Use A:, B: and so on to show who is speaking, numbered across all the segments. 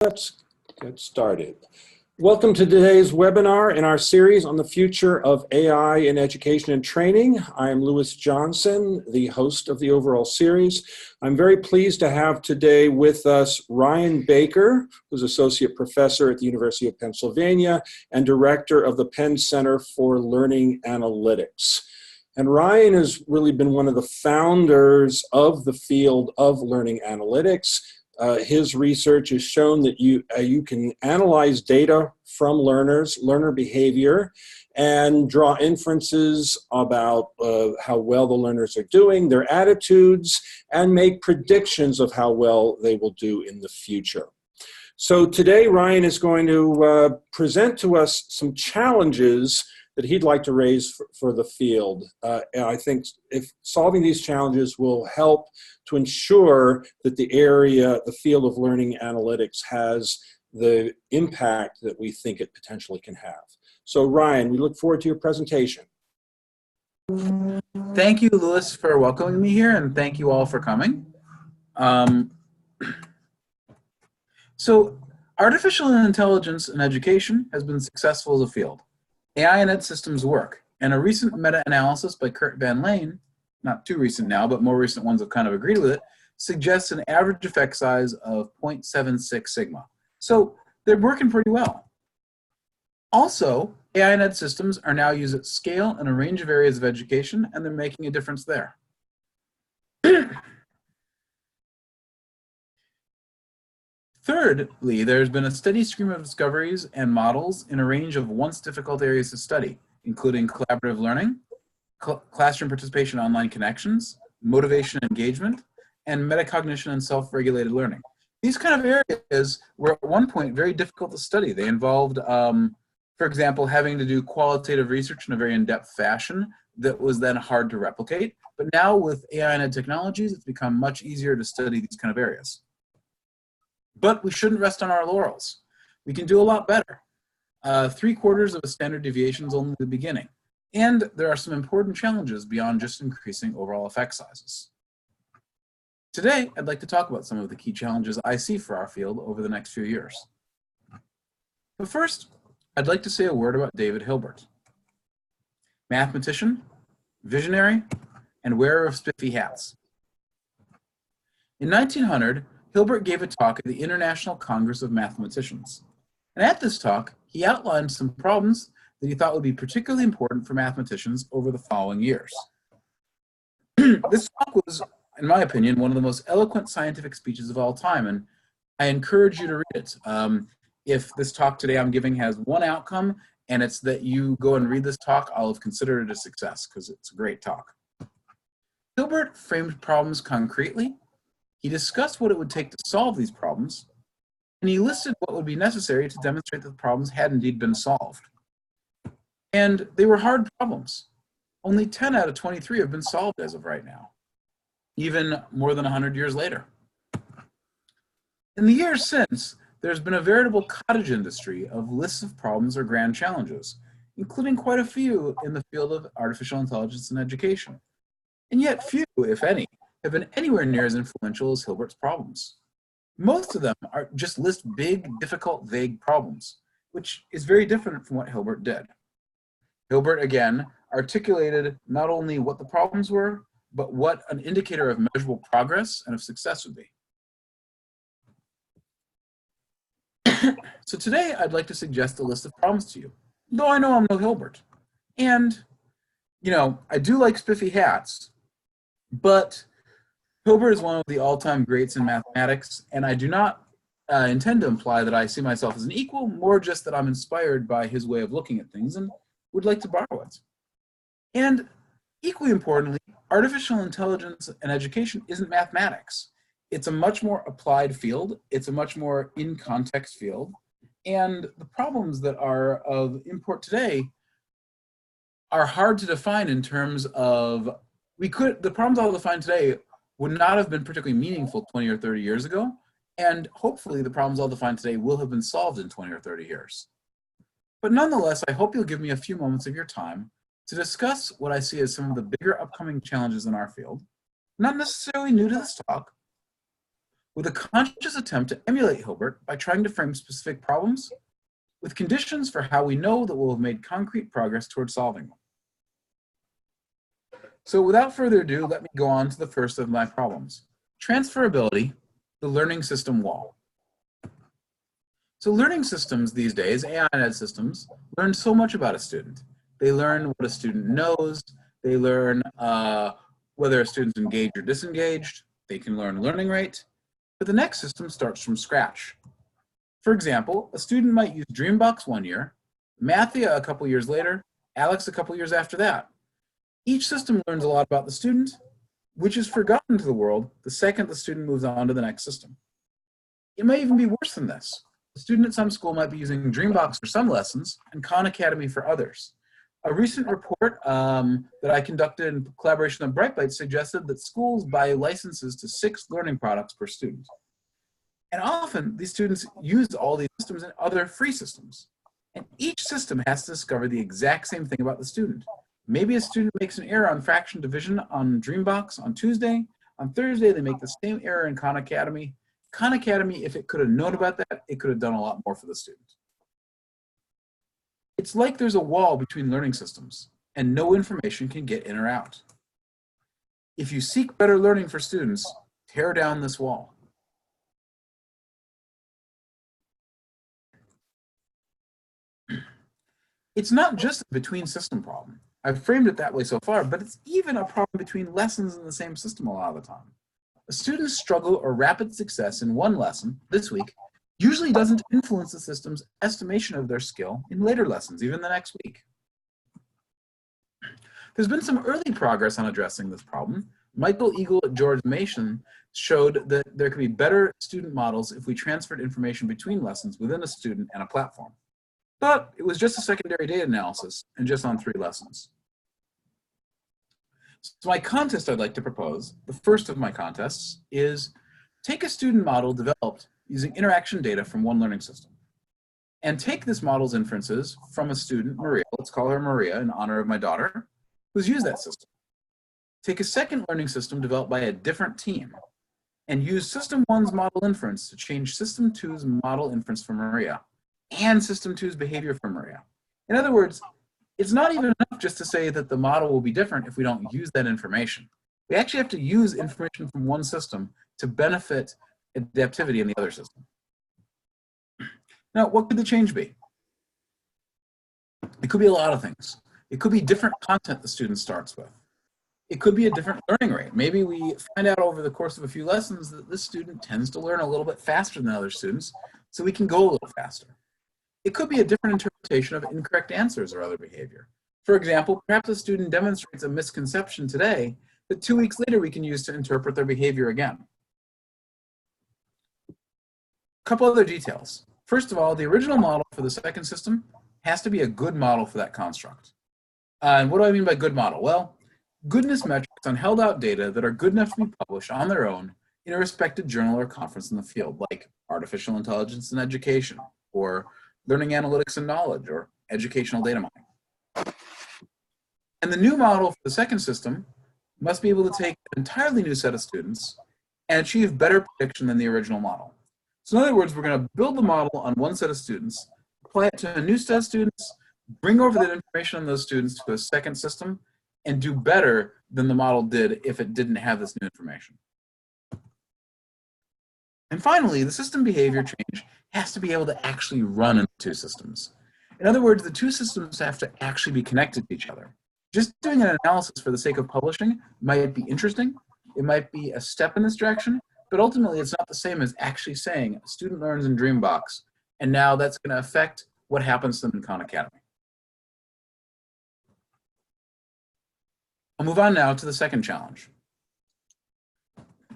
A: Let's get started. Welcome to today's webinar in our series on the future of AI in education and training. I am Lewis Johnson, the host of the overall series. I'm very pleased to have today with us Ryan Baker, who's Associate Professor at the University of Pennsylvania and Director of the Penn Center for Learning Analytics. And Ryan has really been one of the founders of the field of learning analytics. His research has shown that you can analyze data from learners, learner behavior, and draw inferences about how well the learners are doing, their attitudes, and make predictions of how well they will do in the future. So today, Ryan is going to present to us some challenges that he'd like to raise for the field. And I think if solving these challenges will help to ensure that the field of learning analytics has the impact that we think it potentially can have. So Ryan, we look forward to your presentation.
B: Thank you, Lewis, for welcoming me here, and thank you all for coming. So artificial intelligence in education has been successful as a field. AI and ed systems work, and a recent meta-analysis by Kurt Van Lane, not too recent now, but more recent ones have kind of agreed with it, suggests an average effect size of 0.76 sigma. So they're working pretty well. Also, AI and ed systems are now used at scale in a range of areas of education, and they're making a difference there. Thirdly, there's been a steady stream of discoveries and models in a range of once difficult areas to study, including collaborative learning, classroom participation, online connections, motivation and engagement, and metacognition and self-regulated learning. These kind of areas were at one point very difficult to study. They involved, for example, having to do qualitative research in a very in-depth fashion that was then hard to replicate. But now with AI and ed technologies, it's become much easier to study these kind of areas. But we shouldn't rest on our laurels. We can do a lot better. 3/4 of a standard deviation is only the beginning. And there are some important challenges beyond just increasing overall effect sizes. Today, I'd like to talk about some of the key challenges I see for our field over the next few years. But first, I'd like to say a word about David Hilbert. Mathematician, visionary, and wearer of spiffy hats. In 1900, Hilbert gave a talk at the International Congress of Mathematicians. And at this talk, he outlined some problems that he thought would be particularly important for mathematicians over the following years. This talk was, in my opinion, one of the most eloquent scientific speeches of all time, and I encourage you to read it. If this talk today I'm giving has one outcome, and it's that you go and read this talk, I'll have considered it a success, because it's a great talk. Hilbert framed problems concretely. He discussed what it would take to solve these problems, and he listed what would be necessary to demonstrate that the problems had indeed been solved. And they were hard problems. Only 10 out of 23 have been solved as of right now, even more than 100 years later. In the years since, there's been a veritable cottage industry of lists of problems or grand challenges, including quite a few in the field of artificial intelligence and education. And yet few, if any, have been anywhere near as influential as Hilbert's problems. Most of them are just list big, difficult, vague problems, which is very different from what Hilbert did. Hilbert, again, articulated not only what the problems were, but what an indicator of measurable progress and of success would be. So today, I'd like to suggest a list of problems to you, though I know I'm no Hilbert. And, you know, I do like spiffy hats, but Hilbert is one of the all-time greats in mathematics, and I do not intend to imply that I see myself as an equal, more just that I'm inspired by his way of looking at things and would like to borrow it. And equally importantly, artificial intelligence and education isn't mathematics. It's a much more applied field. It's a much more in-context field. And the problems that are of import today are hard to define in terms of, the problems I'll define today would not have been particularly meaningful 20 or 30 years ago, and hopefully the problems I'll define today will have been solved in 20 or 30 years. But nonetheless, I hope you'll give me a few moments of your time to discuss what I see as some of the bigger upcoming challenges in our field, not necessarily new to this talk, with a conscious attempt to emulate Hilbert by trying to frame specific problems with conditions for how we know that we'll have made concrete progress towards solving them. So without further ado, let me go on to the first of my problems. Transferability, the learning system wall. So learning systems these days, AI and ed systems, learn so much about a student. They learn what a student knows. They learn whether a student's engaged or disengaged. They can learn learning rate. But the next system starts from scratch. For example, a student might use Dreambox one year, Mathia a couple years later, Alex a couple years after that. Each system learns a lot about the student, which is forgotten to the world the second the student moves on to the next system. It may even be worse than this. A student at some school might be using Dreambox for some lessons and Khan Academy for others. A recent report that I conducted in collaboration with Brightbyte suggested that schools buy licenses to 6 learning products per student. And often, these students use all these systems in other free systems. And each system has to discover the exact same thing about the student. Maybe a student makes an error on fraction division on Dreambox on Tuesday. On Thursday, they make the same error in Khan Academy. Khan Academy, if it could have known about that, it could have done a lot more for the student. It's like there's a wall between learning systems, and no information can get in or out. If you seek better learning for students, tear down this wall. It's not just a between system problem. I've framed it that way so far, but it's even a problem between lessons in the same system a lot of the time. A student's struggle or rapid success in one lesson this week usually doesn't influence the system's estimation of their skill in later lessons, even the next week. There's been some early progress on addressing this problem. Michael Eagle at George Mason showed that there could be better student models if we transferred information between lessons within a student and a platform. But it was just a secondary data analysis and just on 3 lessons. So my contest I'd like to propose, the first of my contests, is take a student model developed using interaction data from one learning system and take this model's inferences from a student, Maria, let's call her Maria in honor of my daughter, who's used that system. Take a second learning system developed by a different team and use system 1's model inference to change system 2's model inference for Maria and system 2's behavior for Maria. In other words, it's not even enough just to say that the model will be different if we don't use that information. We actually have to use information from one system to benefit adaptivity in the other system. Now, what could the change be? It could be a lot of things. It could be different content the student starts with. It could be a different learning rate. Maybe we find out over the course of a few lessons that this student tends to learn a little bit faster than other students, so we can go a little faster. It could be a different interpretation of incorrect answers or other behavior. For example, perhaps a student demonstrates a misconception today that 2 weeks later we can use to interpret their behavior again. A couple other details. First of all, the original model for the second system has to be a good model for that construct. And what do I mean by good model? Well, goodness metrics on held out data that are good enough to be published on their own in a respected journal or conference in the field, like artificial intelligence in education, or learning analytics and knowledge, or educational data mining. And the new model for the second system must be able to take an entirely new set of students and achieve better prediction than the original model. So in other words, we're going to build the model on one set of students, apply it to a new set of students, bring over that information on those students to a second system, and do better than the model did if it didn't have this new information. And finally, the system behavior change has to be able to actually run in the 2 systems. In other words, the 2 systems have to actually be connected to each other. Just doing an analysis for the sake of publishing might be interesting. It might be a step in this direction, but ultimately it's not the same as actually saying a student learns in Dreambox, and now that's going to affect what happens to them in Khan Academy. I'll move on now to the second challenge.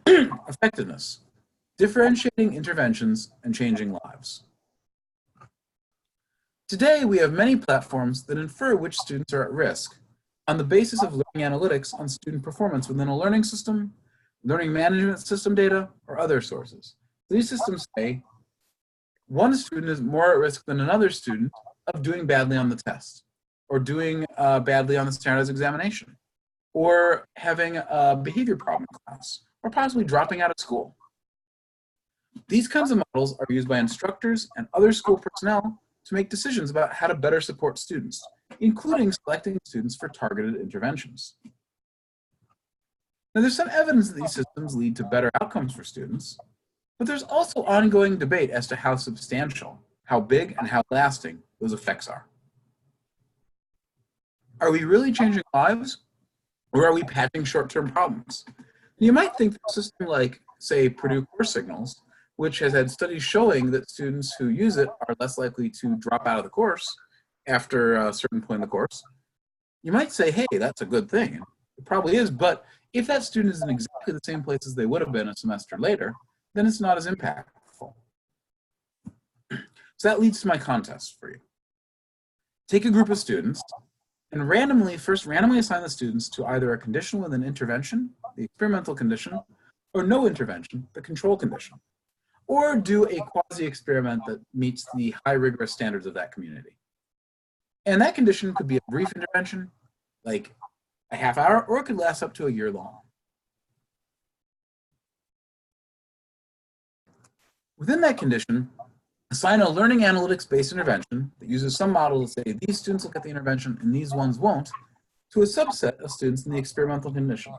B: Effectiveness. Differentiating interventions and changing lives. Today, we have many platforms that infer which students are at risk on the basis of learning analytics on student performance within a learning system, learning management system data, or other sources. These systems say one student is more at risk than another student of doing badly on the test, or doing badly on the standardized examination, or having a behavior problem in class, or possibly dropping out of school. These kinds of models are used by instructors and other school personnel to make decisions about how to better support students, including selecting students for targeted interventions. Now, there's some evidence that these systems lead to better outcomes for students, but there's also ongoing debate as to how substantial, how big, and how lasting those effects are. Are we really changing lives, or are we patching short-term problems? You might think that a system like, say, Purdue Course Signals, which has had studies showing that students who use it are less likely to drop out of the course after a certain point in the course, you might say, hey, that's a good thing. It probably is, but if that student is in exactly the same place as they would have been a semester later, then it's not as impactful. So that leads to my contest for you. Take a group of students and randomly assign the students to either a condition with an intervention, the experimental condition, or no intervention, the control condition. Or do a quasi-experiment that meets the high rigorous standards of that community. And that condition could be a brief intervention, like a half hour, or it could last up to a year long. Within that condition, assign a learning analytics-based intervention that uses some model to say these students will get the intervention and these ones won't, to a subset of students in the experimental condition.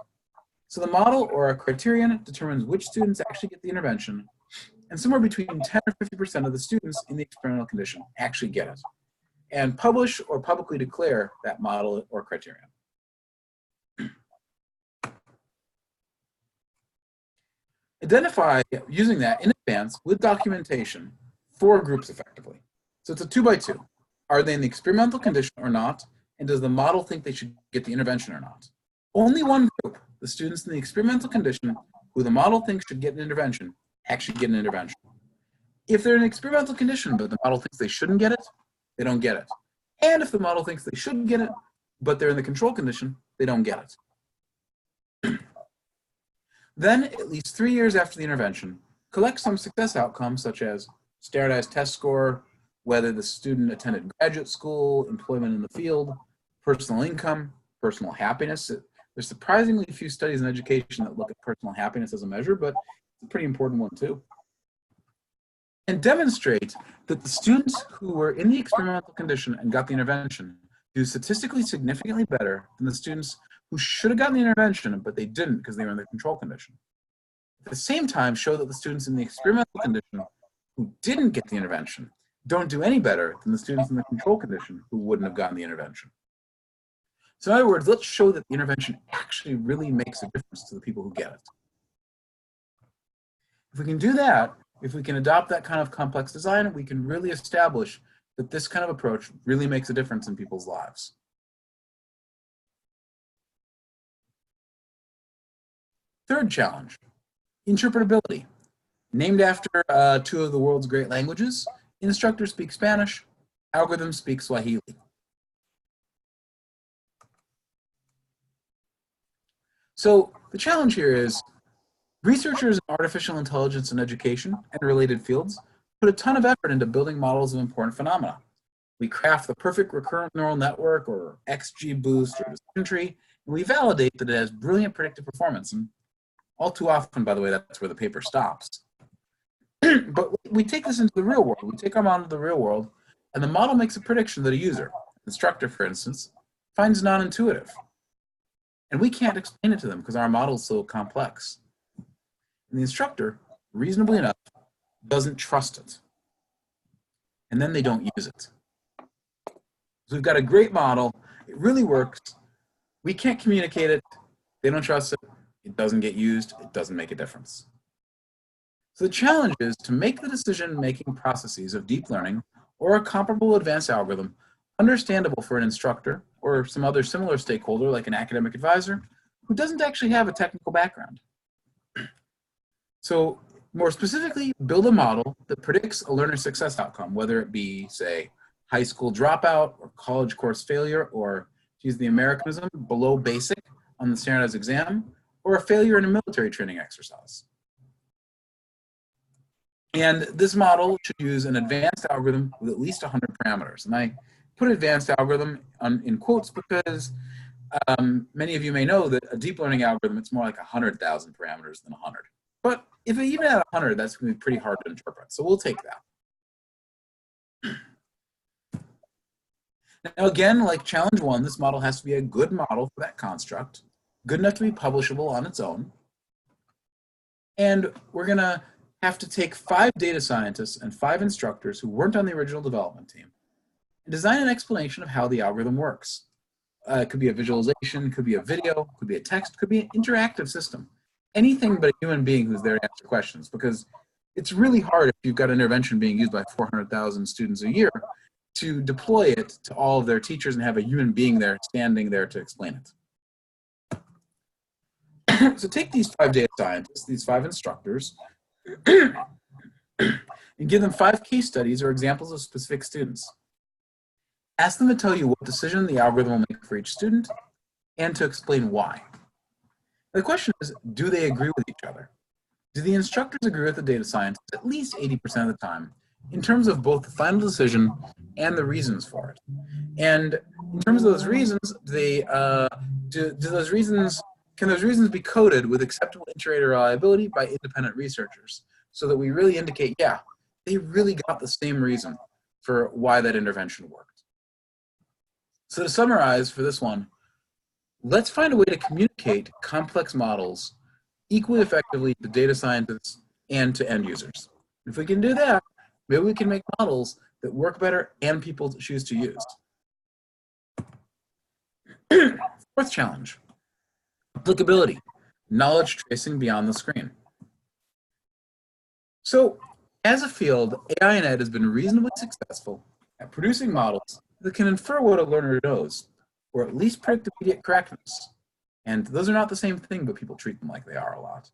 B: So the model or a criterion determines which students actually get the intervention, and somewhere between 10 or 50% of the students in the experimental condition actually get it, and publish or publicly declare that model or criterion. Identify using that in advance with documentation 4 groups effectively. So it's a 2 by 2. Are they in the experimental condition or not? And does the model think they should get the intervention or not? Only one group, the students in the experimental condition who the model thinks should get an intervention, actually get an intervention. If they're in an experimental condition but the model thinks they shouldn't get it, they don't get it. And if the model thinks they should get it, but they're in the control condition, they don't get it. Then, at least 3 years after the intervention, collect some success outcomes such as standardized test score, whether the student attended graduate school, employment in the field, personal income, personal happiness. There's surprisingly few studies in education that look at personal happiness as a measure, but it's a pretty important one too. And demonstrate that the students who were in the experimental condition and got the intervention do statistically significantly better than the students who should have gotten the intervention, but they didn't because they were in the control condition. At the same time, show that the students in the experimental condition who didn't get the intervention don't do any better than the students in the control condition who wouldn't have gotten the intervention. So in other words, let's show that the intervention actually really makes a difference to the people who get it. If we can do that, if we can adopt that kind of complex design, we can really establish that this kind of approach really makes a difference in people's lives. Third challenge, interpretability. Named after 2 of the world's great languages, instructors speak Spanish, algorithms speak Swahili. So the challenge here is researchers in artificial intelligence and education and related fields put a ton of effort into building models of important phenomena. We craft the perfect recurrent neural network or XGBoost or decision tree, and we validate that it has brilliant predictive performance. And all too often, by the way, that's where the paper stops. But we take this into the real world. We take our model to the real world, and the model makes a prediction that a user, instructor for instance, finds non-intuitive. And we can't explain it to them because our model is so complex. And the instructor, reasonably enough, doesn't trust it. And then they don't use it. So we've got a great model. It really works. We can't communicate it. They don't trust it. It doesn't get used. It doesn't make a difference. So the challenge is to make the decision-making processes of deep learning or a comparable advanced algorithm understandable for an instructor or some other similar stakeholder like an academic advisor who doesn't actually have a technical background. So more specifically, build a model that predicts a learner success outcome, whether it be, say, high school dropout or college course failure, or to use the Americanism, below basic on the standardized exam, or a failure in a military training exercise. And this model should use an advanced algorithm with at least 100 parameters. And I put advanced algorithm in quotes because many of you may know that a deep learning algorithm, it's more like 100,000 parameters than 100. But if it even at 100, that's going to be pretty hard to interpret. So we'll take that. Now again, like challenge 1, this model has to be a good model for that construct, good enough to be publishable on its own. And we're going to have to take 5 data scientists and 5 instructors who weren't on the original development team and design an explanation of how the algorithm works. It could be a visualization, could be a video, could be a text, could be an interactive system. Anything but a human being who's there to answer questions, because it's really hard if you've got intervention being used by 400,000 students a year to deploy it to all of their teachers and have a human being there standing there to explain it. So take these 5 data scientists, these 5 instructors, and give them 5 case studies or examples of specific students. Ask them to tell you what decision the algorithm will make for each student and to explain why. The question is, do they agree with each other? Do the instructors agree with the data scientists at least 80% of the time in terms of both the final decision and the reasons for it? And in terms of those reasons, can those reasons be coded with acceptable inter-rater reliability by independent researchers so that we really indicate, yeah, they really got the same reason for why that intervention worked? So to summarize for this one, let's find a way to communicate complex models equally effectively to data scientists and to end users. If we can do that, maybe we can make models that work better and people choose to use. 4th challenge, applicability, knowledge tracing beyond the screen. So as a field, AI and Ed has been reasonably successful at producing models that can infer what a learner knows, or at least predict immediate correctness. And those are not the same thing, but people treat them like they are a lot.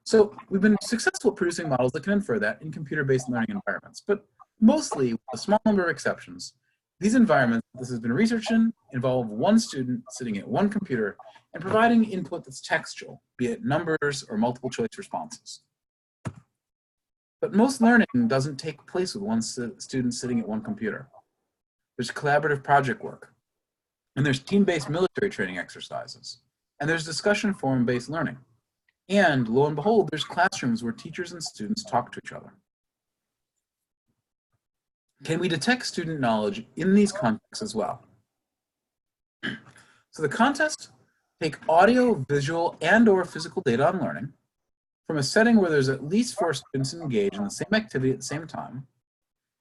B: So we've been successful at producing models that can infer that in computer-based learning environments, but mostly, with a small number of exceptions, these environments this has been researched in involve one student sitting at one computer and providing input that's textual, be it numbers or multiple choice responses. But most learning doesn't take place with one student sitting at one computer. There's collaborative project work, and there's team-based military training exercises, and there's discussion forum-based learning. And lo and behold, there's classrooms where teachers and students talk to each other. Can we detect student knowledge in these contexts as well? So the contest, take audio, visual, and/or physical data on learning from a setting where there's at least 4 students engaged in the same activity at the same time,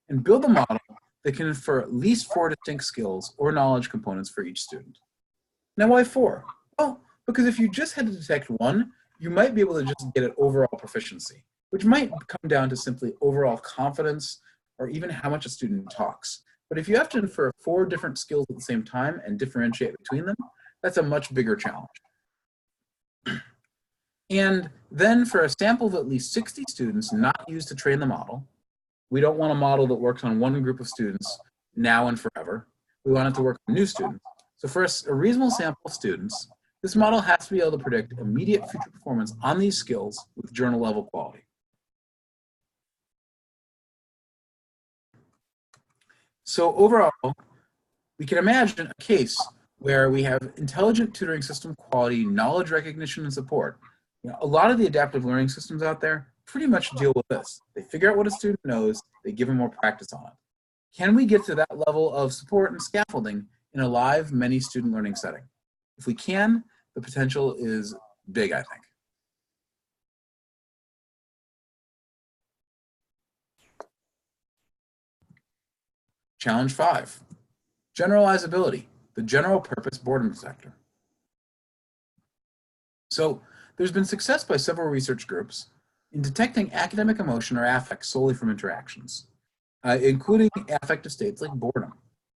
B: and build a model that can infer at least 4 distinct skills or knowledge components for each student. Now, why 4? Well, because if you just had to detect 1, you might be able to just get at overall proficiency, which might come down to simply overall confidence or even how much a student talks. But if you have to infer 4 different skills at the same time and differentiate between them, that's a much bigger challenge. And then for a sample of at least 60 students not used to train the model, we don't want a model that works on one group of students now and forever. We want it to work on new students. So for a reasonable sample of students, this model has to be able to predict immediate future performance on these skills with journal level quality. So overall, we can imagine a case where we have intelligent tutoring system quality, knowledge recognition, and support. A lot of the adaptive learning systems out there pretty much deal with this. They figure out what a student knows, they give them more practice on it. Can we get to that level of support and scaffolding in a live, many student learning setting? If we can, the potential is big, I think. Challenge 5, generalizability, the general purpose boredom detector. So there's been success by several research groups in detecting academic emotion or affect solely from interactions, including affective states like boredom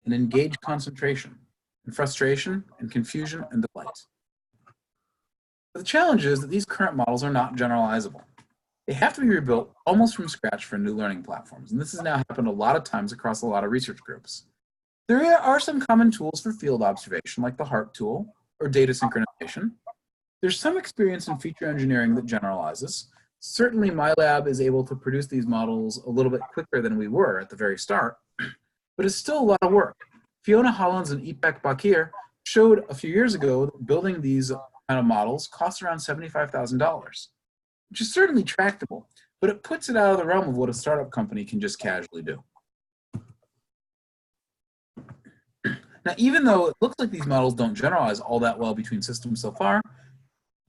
B: and engaged concentration, and frustration and confusion and delight. But the challenge is that these current models are not generalizable. They have to be rebuilt almost from scratch for new learning platforms, and this has now happened a lot of times across a lot of research groups. There are some common tools for field observation, like the HARP tool or data synchronization. There's some experience in feature engineering that generalizes. Certainly my lab is able to produce these models a little bit quicker than we were at the very start, but it's still a lot of work. Fiona Hollins and Ipek Bakir showed a few years ago that building these kind of models costs around $75,000. which is certainly tractable, but it puts it out of the realm of what a startup company can just casually do. Now, even though it looks like these models don't generalize all that well between systems so far,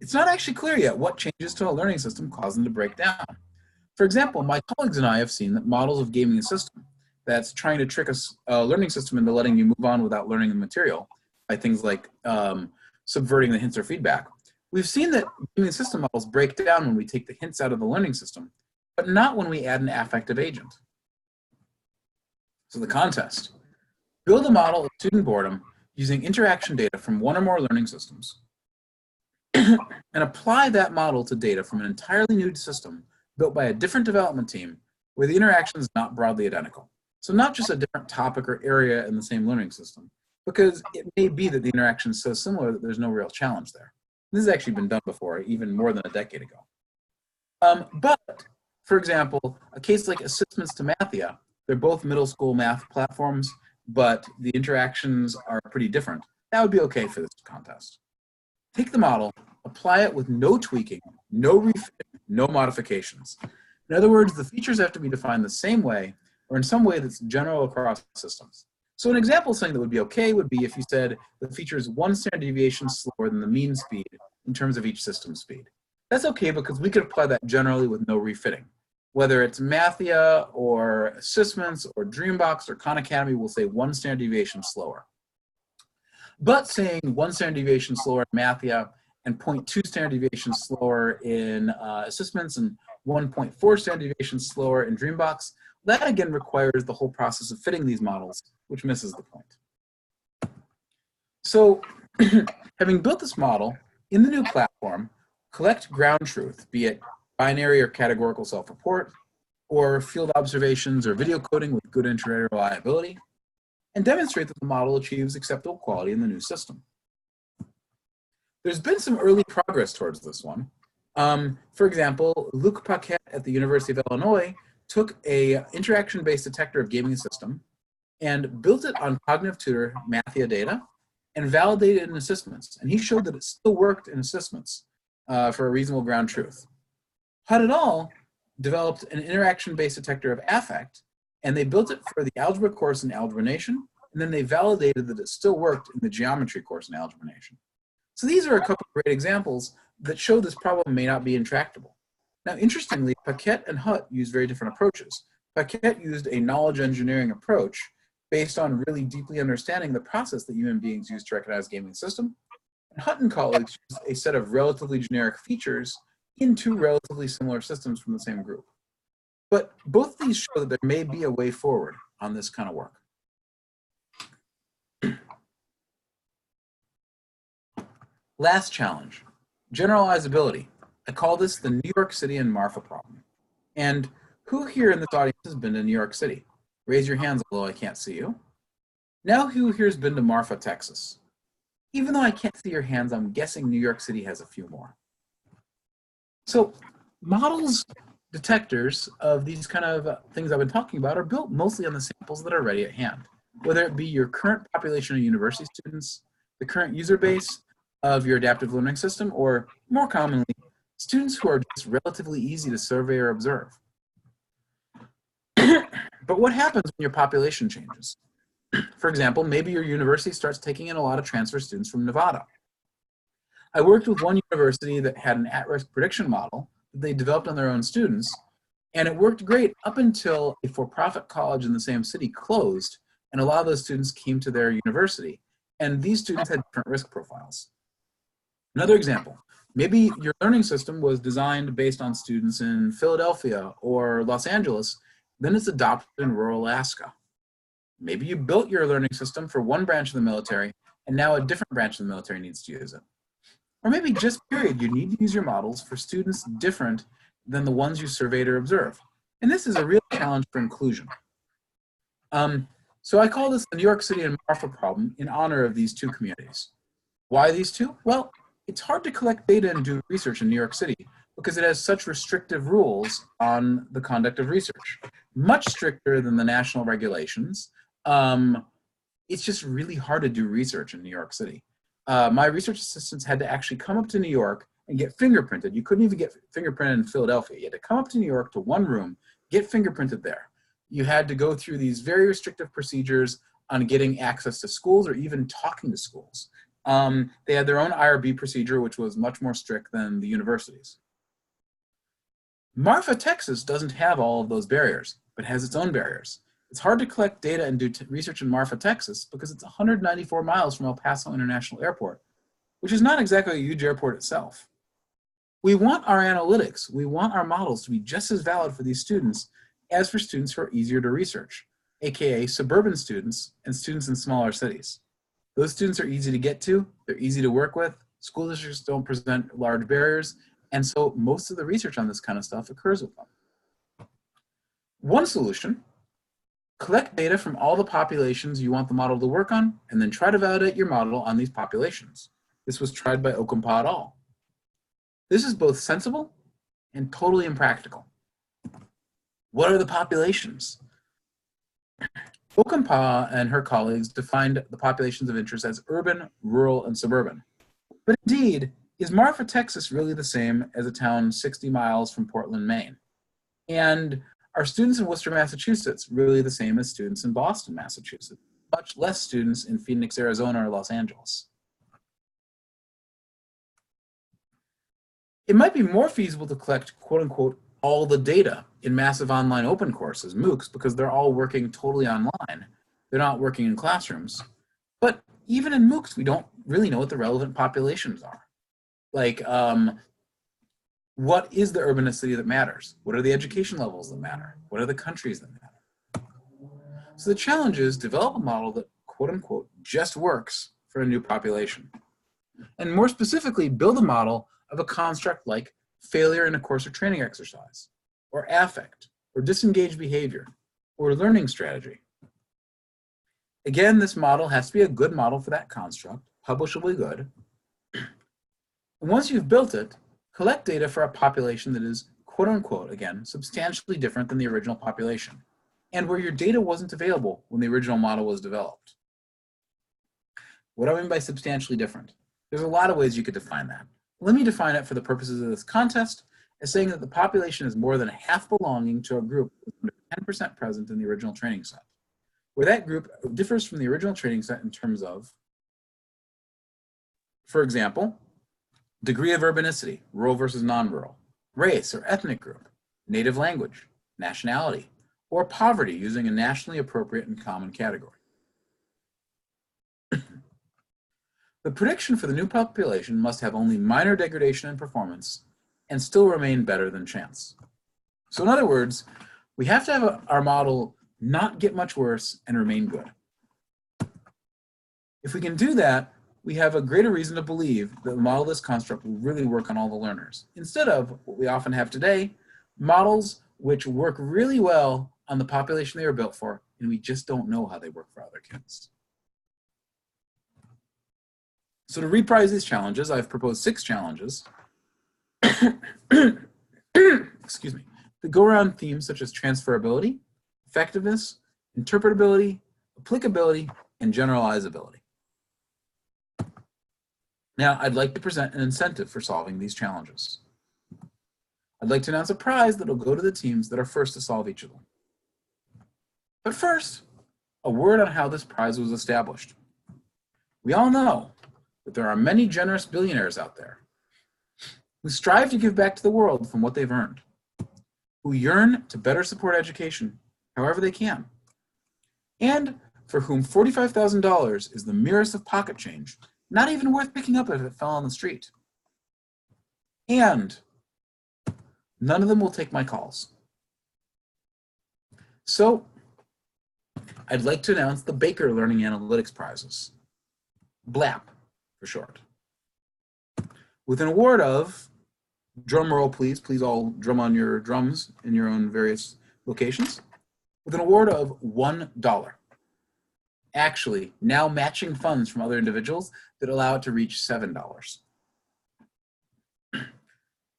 B: it's not actually clear yet what changes to a learning system cause them to break down. For example, my colleagues and I have seen that models of gaming a system that's trying to trick a learning system into letting you move on without learning the material by things like subverting the hints or feedback. We've seen that gaming system models break down when we take the hints out of the learning system, but not when we add an affective agent. So the contest. Build a model of student boredom using interaction data from one or more learning systems and apply that model to data from an entirely new system built by a different development team where the interaction is not broadly identical. So not just a different topic or area in the same learning system, because it may be that the interaction is so similar that there's no real challenge there. This has actually been done before, even more than a decade ago. But, for example, a case like Assessments to Mathia, they're both middle school math platforms, but the interactions are pretty different. That would be okay for this contest. Take the model, apply it with no tweaking, no refitting, no modifications. In other words, the features have to be defined the same way or in some way that's general across systems. So an example of something that would be okay would be if you said the feature is 1 standard deviation slower than the mean speed in terms of each system speed. That's okay because we could apply that generally with no refitting. Whether it's Mathia or Assessments or Dreambox or Khan Academy, we'll say 1 standard deviation slower. But saying 1 standard deviation slower in Mathia and 0.2 standard deviation slower in Assessments and 1.4 standard deviation slower in Dreambox, that again requires the whole process of fitting these models, which misses the point. So having built this model in the new platform, collect ground truth, be it binary or categorical self-report, or field observations or video coding with good inter-array reliability, and demonstrate that the model achieves acceptable quality in the new system. There's been some early progress towards this one. For example, Luc Paquette at the University of Illinois took a interaction-based detector of gaming system and built it on Cognitive Tutor Mathia data and validated it in Assessments. And he showed that it still worked in Assessments for a reasonable ground truth. Hutt et al. Developed an interaction-based detector of affect, and they built it for the algebra course in Algebra Nation, and then they validated that it still worked in the geometry course in Algebra Nation. So these are a couple of great examples that show this problem may not be intractable. Now, interestingly, Paquette and Hutt used very different approaches. Paquette used a knowledge engineering approach based on really deeply understanding the process that human beings use to recognize gaming system. And Hutt and colleagues used a set of relatively generic features in 2 relatively similar systems from the same group. But both of these show that there may be a way forward on this kind of work. Last challenge, generalizability. I call this the New York City and Marfa problem. And who here in this audience has been to New York City? Raise your hands, although I can't see you. Now who here has been to Marfa, Texas? Even though I can't see your hands, I'm guessing New York City has a few more. So models, detectors of these kind of things I've been talking about are built mostly on the samples that are ready at hand, whether it be your current population of university students, the current user base of your adaptive learning system, or more commonly, students who are just relatively easy to survey or observe. But what happens when your population changes? For example, maybe your university starts taking in a lot of transfer students from Nevada. I worked with one university that had an at-risk prediction model that they developed on their own students, and it worked great up until a for-profit college in the same city closed, and a lot of those students came to their university, and these students had different risk profiles. Another example, maybe your learning system was designed based on students in Philadelphia or Los Angeles, then it's adopted in rural Alaska. Maybe you built your learning system for one branch of the military, and now a different branch of the military needs to use it. Or maybe just period, you need to use your models for students different than the ones you surveyed or observed. And this is a real challenge for inclusion. So I call this the New York City and Marfa problem in honor of these 2 communities. Why these 2? Well, it's hard to collect data and do research in New York City because it has such restrictive rules on the conduct of research, much stricter than the national regulations. It's just really hard to do research in New York City. My research assistants had to actually come up to New York and get fingerprinted. You couldn't even get fingerprinted in Philadelphia. You had to come up to New York to one room, get fingerprinted there. You had to go through these very restrictive procedures on getting access to schools or even talking to schools. They had their own IRB procedure, which was much more strict than the universities. Marfa, Texas doesn't have all of those barriers, but has its own barriers. It's hard to collect data and do research in Marfa, Texas, because it's 194 miles from El Paso International Airport, which is not exactly a huge airport itself. We want our analytics, we want our models to be just as valid for these students as for students who are easier to research, aka suburban students and students in smaller cities. Those students are easy to get to, they're easy to work with, school districts don't present large barriers, and so most of the research on this kind of stuff occurs with them. One solution: collect data from all the populations you want the model to work on, and then try to validate your model on these populations. This was tried by Okampa et al. This is both sensible and totally impractical. What are the populations? Okampa and her colleagues defined the populations of interest as urban, rural, and suburban. But indeed, is Marfa, Texas really the same as a town 60 miles from Portland, Maine? And are students in Worcester, Massachusetts really the same as students in Boston, Massachusetts? Much less students in Phoenix, Arizona, or Los Angeles. It might be more feasible to collect, quote unquote, all the data in massive online open courses, MOOCs, because they're all working totally online. They're not working in classrooms. But even in MOOCs, we don't really know what the relevant populations are. Like, what is the urbanicity that matters? What are the education levels that matter? What are the countries that matter? So the challenge is develop a model that, quote unquote, just works for a new population. And more specifically, build a model of a construct like failure in a course or training exercise, or affect, or disengaged behavior, or learning strategy. Again, this model has to be a good model for that construct, publishably good. And once you've built it, collect data for a population that is, quote unquote, again, substantially different than the original population, and where your data wasn't available when the original model was developed. What do I mean by substantially different? There's a lot of ways you could define that. Let me define it for the purposes of this contest as saying that the population is more than half belonging to a group with under 10% present in the original training set, where that group differs from the original training set in terms of, for example, degree of urbanicity, rural versus non-rural, race or ethnic group, native language, nationality, or poverty using a nationally appropriate and common category. The prediction for the new population must have only minor degradation in performance and still remain better than chance. So in other words, we have to have our model not get much worse and remain good. If we can do that, we have a greater reason to believe that the model of this construct will really work on all the learners, instead of what we often have today, models which work really well on the population they were built for, and we just don't know how they work for other kids. So to reprise these challenges, I've proposed 6 challenges, excuse me, that go around themes such as transferability, effectiveness, interpretability, applicability, and generalizability. Now, I'd like to present an incentive for solving these challenges. I'd like to announce a prize that will go to the teams that are first to solve each of them. But first, a word on how this prize was established. We all know that there are many generous billionaires out there who strive to give back to the world from what they've earned, who yearn to better support education however they can, and for whom $45,000 is the merest of pocket change, not even worth picking up if it fell on the street. And none of them will take my calls. So I'd like to announce the Baker Learning Analytics Prizes, BLAP for short, with an award of, drum roll please all drum on your drums in your own various locations, with an award of $1. Actually, now matching funds from other individuals that allow it to reach $7.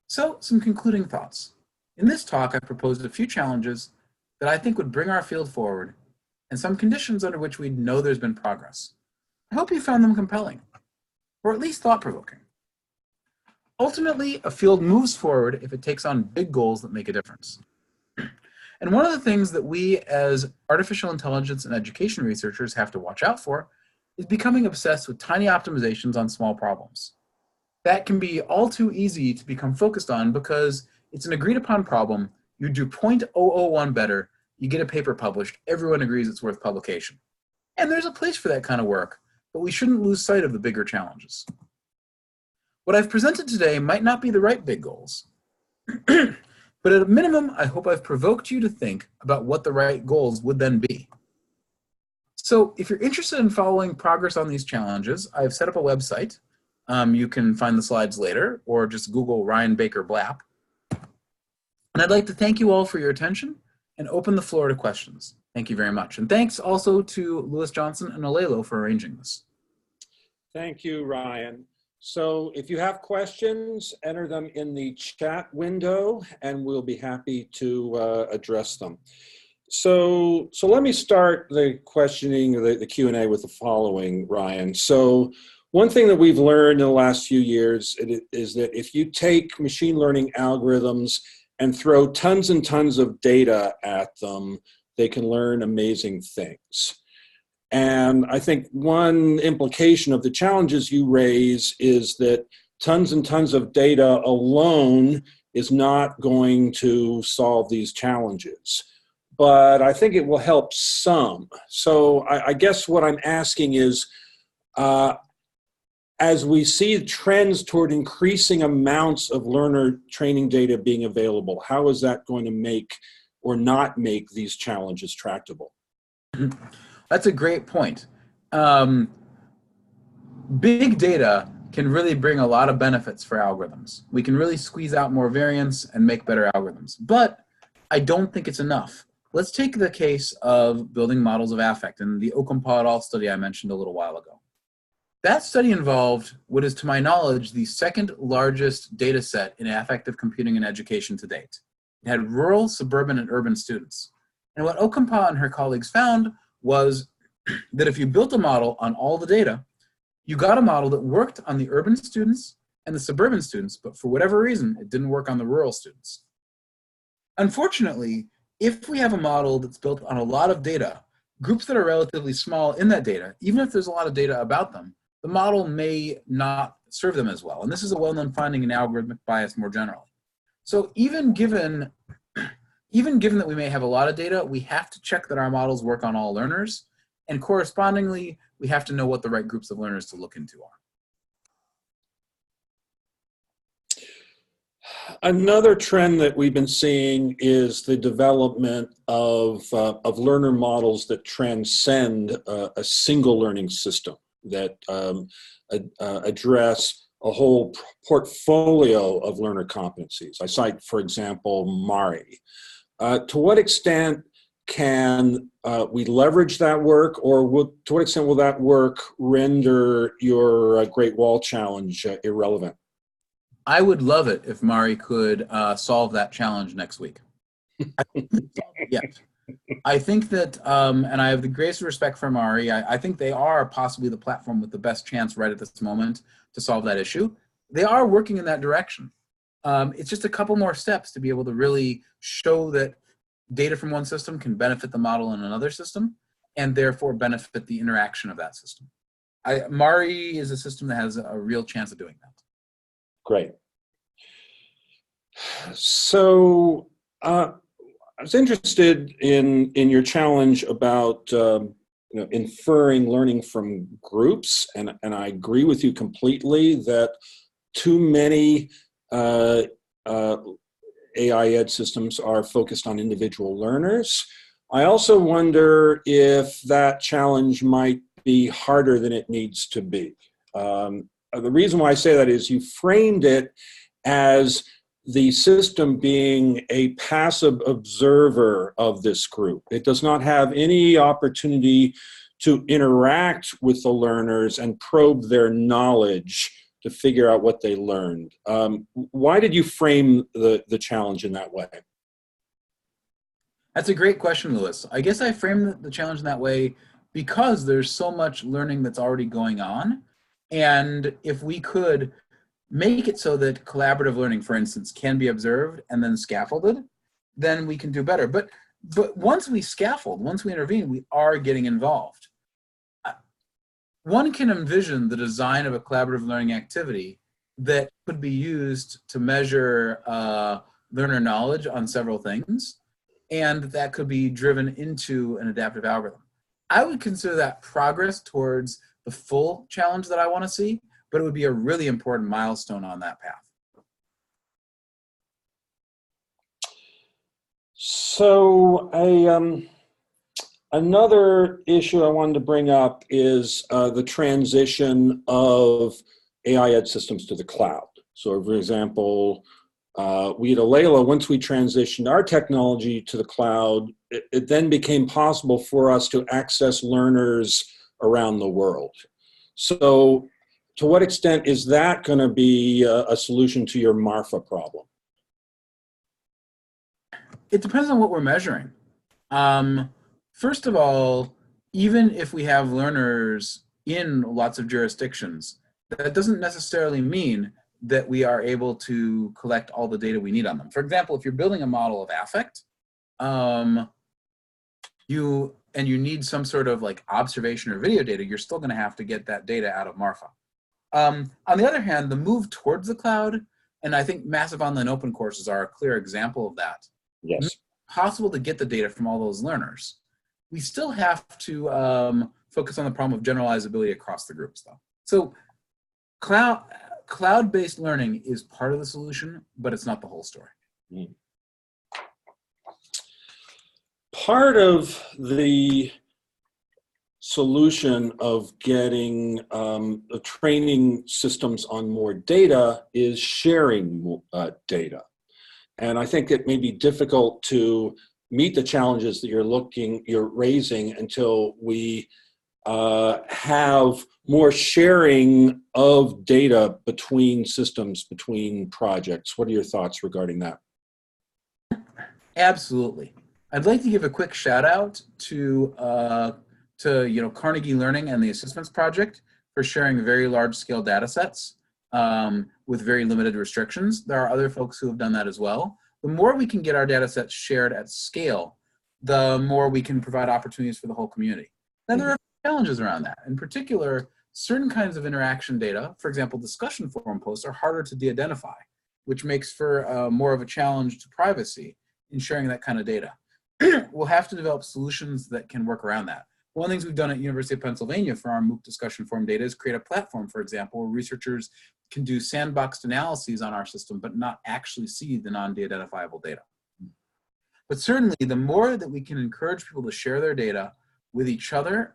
B: So, some concluding thoughts. In this talk, I proposed a few challenges that I think would bring our field forward and some conditions under which we'd know there's been progress. I hope you found them compelling, or at least thought-provoking. Ultimately, a field moves forward if it takes on big goals that make a difference. And one of the things that we as artificial intelligence and education researchers have to watch out for is becoming obsessed with tiny optimizations on small problems. That can be all too easy to become focused on because it's an agreed upon problem. You do 0.001 better, you get a paper published, everyone agrees it's worth publication. And there's a place for that kind of work, but we shouldn't lose sight of the bigger challenges. What I've presented today might not be the right big goals, but at a minimum, I hope I've provoked you to think about what the right goals would then be. So if you're interested in following progress on these challenges, I've set up a website. You can find the slides later, or just Google Ryan Baker Blapp. And I'd like to thank you all for your attention and open the floor to questions. Thank you very much. And thanks also to Lewis Johnson and Alelo for arranging this.
A: Thank you, Ryan. So if you have questions, enter them in the chat window and we'll be happy to address them. So let me start the questioning, the Q&A with the following, Ryan. So one thing that we've learned in the last few years is that if you take machine learning algorithms and throw tons and tons of data at them, they can learn amazing things. And I think one implication of the challenges you raise is that tons and tons of data alone is not going to solve these challenges. But I think it will help some. So I guess what I'm asking is, as we see trends toward increasing amounts of learner training data being available, how is that going to make or not make these challenges tractable?
B: That's a great point. Big data can really bring a lot of benefits for algorithms. We can really squeeze out more variance and make better algorithms. But I don't think it's enough. Let's take the case of building models of affect and the Okumpa et al. Study I mentioned a little while ago. That study involved what is, to my knowledge, the second largest data set in affective computing and education to date. It had rural, suburban, and urban students. And what Okumpa and her colleagues found was that if you built a model on all the data, you got a model that worked on the urban students and the suburban students, but for whatever reason, it didn't work on the rural students. Unfortunately, if we have a model that's built on a lot of data, groups that are relatively small in that data, even if there's a lot of data about them, the model may not serve them as well. And this is a well-known finding in algorithmic bias more generally. So even given that we may have a lot of data, we have to check that our models work on all learners, and correspondingly, we have to know what the right groups of learners to look into are.
A: Another trend that we've been seeing is the development of learner models that transcend a single learning system, that address a whole portfolio of learner competencies. I cite, for example, Mari. To what extent can we leverage that work, or to what extent will that work render your Great Wall Challenge irrelevant?
B: I would love it if Mari could solve that challenge next week. Yes. I think that, and I have the greatest respect for Mari, I think they are possibly the platform with the best chance right at this moment to solve that issue. They are working in that direction. It's just a couple more steps to be able to really show that data from one system can benefit the model in another system, and therefore benefit the interaction of that system. Mari is a system that has a real chance of doing that.
A: Great. So I was interested in your challenge about inferring learning from groups, and I agree with you completely that too many AI ed systems are focused on individual learners. I also wonder if that challenge might be harder than it needs to be. The reason why I say that is you framed it as the system being a passive observer of this group. It does not have any opportunity to interact with the learners and probe their knowledge to figure out what they learned. Why did you frame the challenge in that way?
B: That's a great question, Lewis. I guess I framed the challenge in that way because there's so much learning that's already going on. And if we could make it so that collaborative learning, for instance, can be observed and then scaffolded, then we can do better. But once we scaffold, once we intervene, we are getting involved. One can envision the design of a collaborative learning activity that could be used to measure learner knowledge on several things, and that could be driven into an adaptive algorithm. I would consider that progress towards the full challenge that I want to see, but it would be a really important milestone on that path.
A: So another issue I wanted to bring up is the transition of AI ed systems to the cloud. So for example, we at Alelo, once we transitioned our technology to the cloud, it then became possible for us to access learners around the world. So to what extent is that going to be a solution to your Marfa problem?
B: It depends on what we're measuring. First of all, even if we have learners in lots of jurisdictions, that doesn't necessarily mean that we are able to collect all the data we need on them. For example, if you're building a model of affect, you need some sort of like observation or video data, you're still going to have to get that data out of Marfa. On the other hand, the move towards the cloud, and I think massive online open courses are a clear example of that.
A: Yes.
B: It's possible to get the data from all those learners. We still have to focus on the problem of generalizability across the groups, though. So cloud-based learning is part of the solution, but it's not the whole story.
A: Part of the solution of getting training systems on more data is sharing data. And I think it may be difficult to meet the challenges that you're raising until we have more sharing of data between systems, between projects. What are your thoughts regarding that?
B: Absolutely. I'd like to give a quick shout out to Carnegie Learning and the Assessments Project for sharing very large scale data sets with very limited restrictions. There are other folks who have done that as well. The more we can get our data sets shared at scale, the more we can provide opportunities for the whole community. Now there are challenges around that. In particular, certain kinds of interaction data, for example, discussion forum posts, are harder to de-identify, which makes for more of a challenge to privacy in sharing that kind of data. We'll have to develop solutions that can work around that. One of the things we've done at University of Pennsylvania for our MOOC discussion forum data is create a platform, for example, where researchers can do sandboxed analyses on our system, but not actually see the non-de-identifiable data. But certainly, the more that we can encourage people to share their data with each other,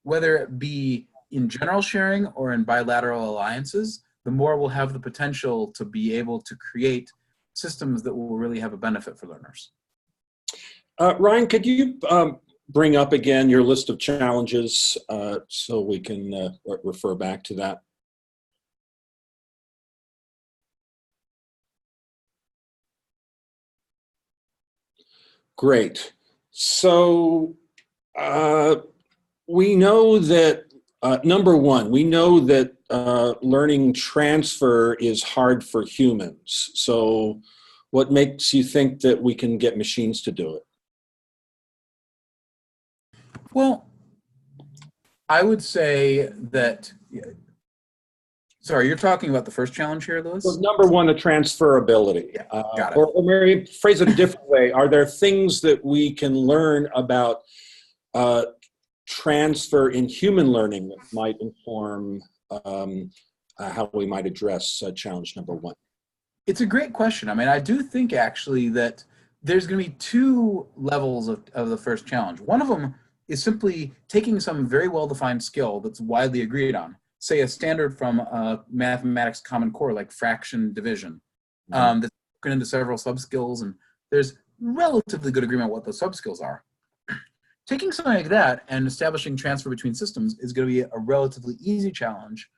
B: whether it be in general sharing or in bilateral alliances, the more we'll have the potential to be able to create systems that will really have a benefit for learners.
A: Ryan, could you bring up again your list of challenges so we can refer back to that? Great. So we know that, number one, we know that learning transfer is hard for humans. So what makes you think that we can get machines to do it?
B: Well, I would say that, sorry, you're talking about the first challenge here, Lewis?
A: Well, number one, the transferability.
B: Yeah, got it.
A: Or maybe phrase it a different way. Are there things that we can learn about transfer in human learning that might inform how we might address challenge number one?
B: It's a great question. I mean, I do think actually that there's going to be two levels of the first challenge. One of them is simply taking some very well-defined skill that's widely agreed on, say a standard from mathematics Common Core like fraction division, that's broken into several sub-skills, and there's relatively good agreement on what those sub-skills are. Taking something like that and establishing transfer between systems is going to be a relatively easy challenge,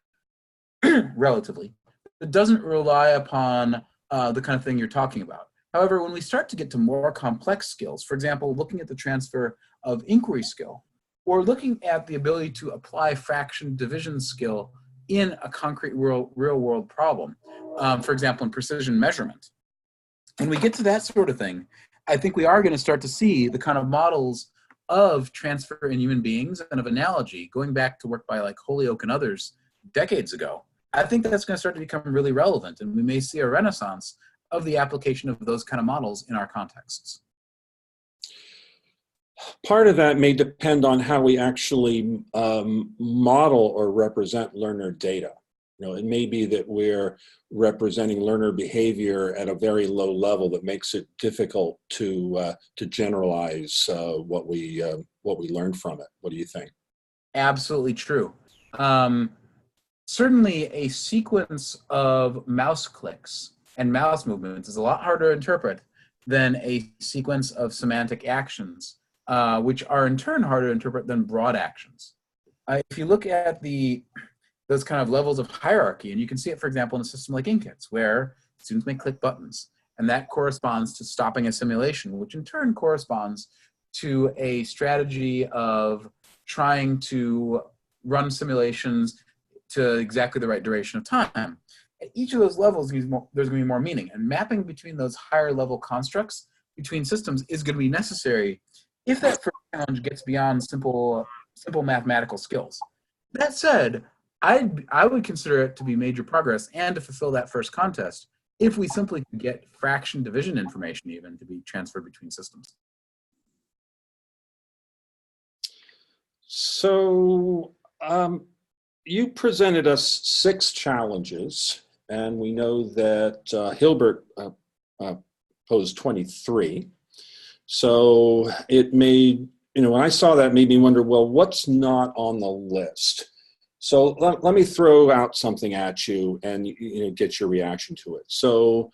B: relatively. It doesn't rely upon the kind of thing you're talking about. However, when we start to get to more complex skills, for example, looking at the transfer of inquiry skill, or looking at the ability to apply fraction division skill in a concrete real world problem. For example, in precision measurement. When we get to that sort of thing, I think we are going to start to see the kind of models of transfer in human beings and of analogy, going back to work by like Holyoake and others decades ago. I think that's going to start to become really relevant, and we may see a renaissance of the application of those kind of models in our contexts.
A: Part of that may depend on how we actually model or represent learner data. It may be that we're representing learner behavior at a very low level that makes it difficult to generalize what we learn from it. What do you think?
B: Absolutely true. Certainly, a sequence of mouse clicks and mouse movements is a lot harder to interpret than a sequence of semantic actions, which are in turn harder to interpret than broad actions. If you look at those kind of levels of hierarchy, and you can see it, for example, in a system like Inkits, where students may click buttons, and that corresponds to stopping a simulation, which in turn corresponds to a strategy of trying to run simulations to exactly the right duration of time. At each of those levels, there's going to be more meaning, and mapping between those higher level constructs between systems is going to be necessary if that first challenge gets beyond simple mathematical skills. That said, I would consider it to be major progress and to fulfill that first contest if we simply could get fraction division information even to be transferred between systems.
A: So you presented us 6 challenges, and we know that Hilbert posed 23. So it made, when I saw that, it made me wonder, well, what's not on the list? So let me throw out something at you and get your reaction to it. So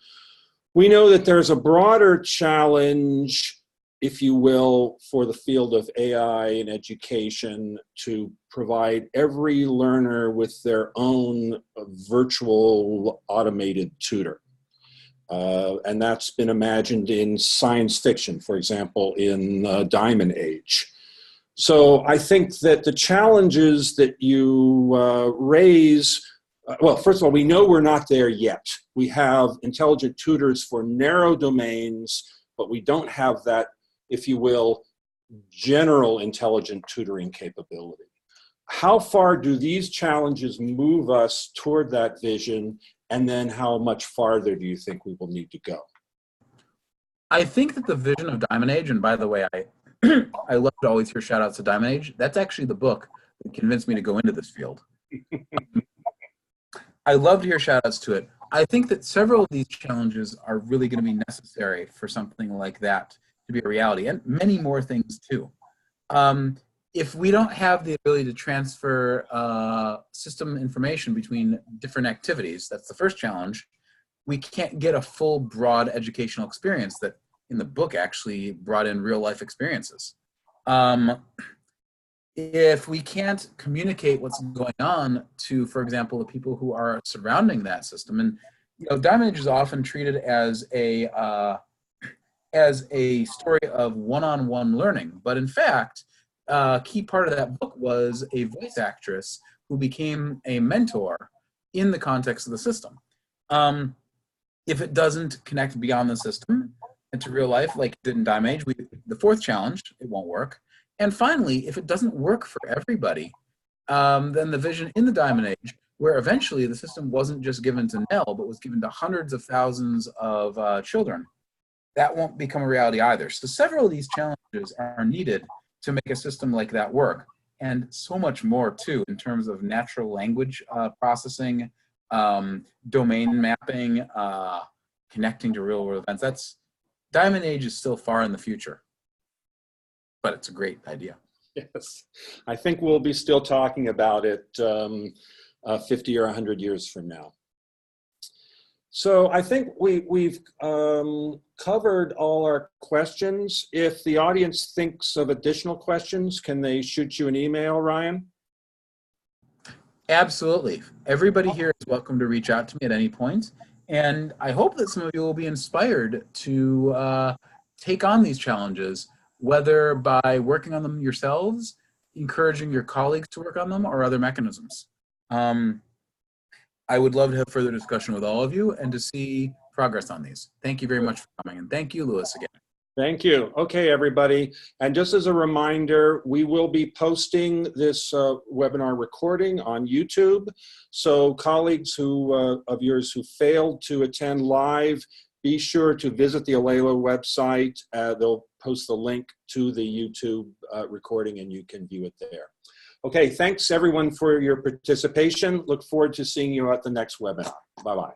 A: we know that there's a broader challenge, if you will, for the field of AI in education to provide every learner with their own virtual automated tutor. And that's been imagined in science fiction, for example, in Diamond Age. So I think that the challenges that you raise, well, first of all, we know we're not there yet. We have intelligent tutors for narrow domains, but we don't have that, if you will, general intelligent tutoring capability. How far do these challenges move us toward that vision, and then how much farther do you think we will need to go?
B: I think that the vision of Diamond Age, and by the way, I love to always hear shout outs to Diamond Age. That's actually the book that convinced me to go into this field. I love to hear shout outs to it. I think that several of these challenges are really going to be necessary for something like that to be a reality, and many more things too. If we don't have the ability to transfer system information between different activities, that's the first challenge, we can't get a full, broad educational experience that in the book actually brought in real life experiences. If we can't communicate what's going on to, for example, the people who are surrounding that system, and Diamond Age is often treated as a story of one-on-one learning, but in fact, a key part of that book was a voice actress who became a mentor in the context of the system. If it doesn't connect beyond the system into real life, like it did in Diamond Age, the fourth challenge, it won't work. And finally, if it doesn't work for everybody, then the vision in the Diamond Age, where eventually the system wasn't just given to Nell, but was given to hundreds of thousands of children, that won't become a reality either. So several of these challenges are needed to make a system like that work, and so much more too in terms of natural language processing, domain mapping, connecting to real world events. Diamond Age is still far in the future, but it's a great idea.
A: Yes, I think we'll be still talking about it 50 or 100 years from now. So I think we've covered all our questions. If the audience thinks of additional questions, can they shoot you an email, Ryan?
B: Absolutely. Everybody here is welcome to reach out to me at any point. And I hope that some of you will be inspired to take on these challenges, whether by working on them yourselves, encouraging your colleagues to work on them, or other mechanisms. I would love to have further discussion with all of you and to see progress on these. Thank you very much for coming, and thank you, Louis, again.
A: Thank you. Okay, everybody. And just as a reminder, we will be posting this webinar recording on YouTube. So colleagues of yours who failed to attend live, be sure to visit the Alelo website. They'll post the link to the YouTube recording and you can view it there. Okay, thanks everyone for your participation. Look forward to seeing you at the next webinar. Bye-bye.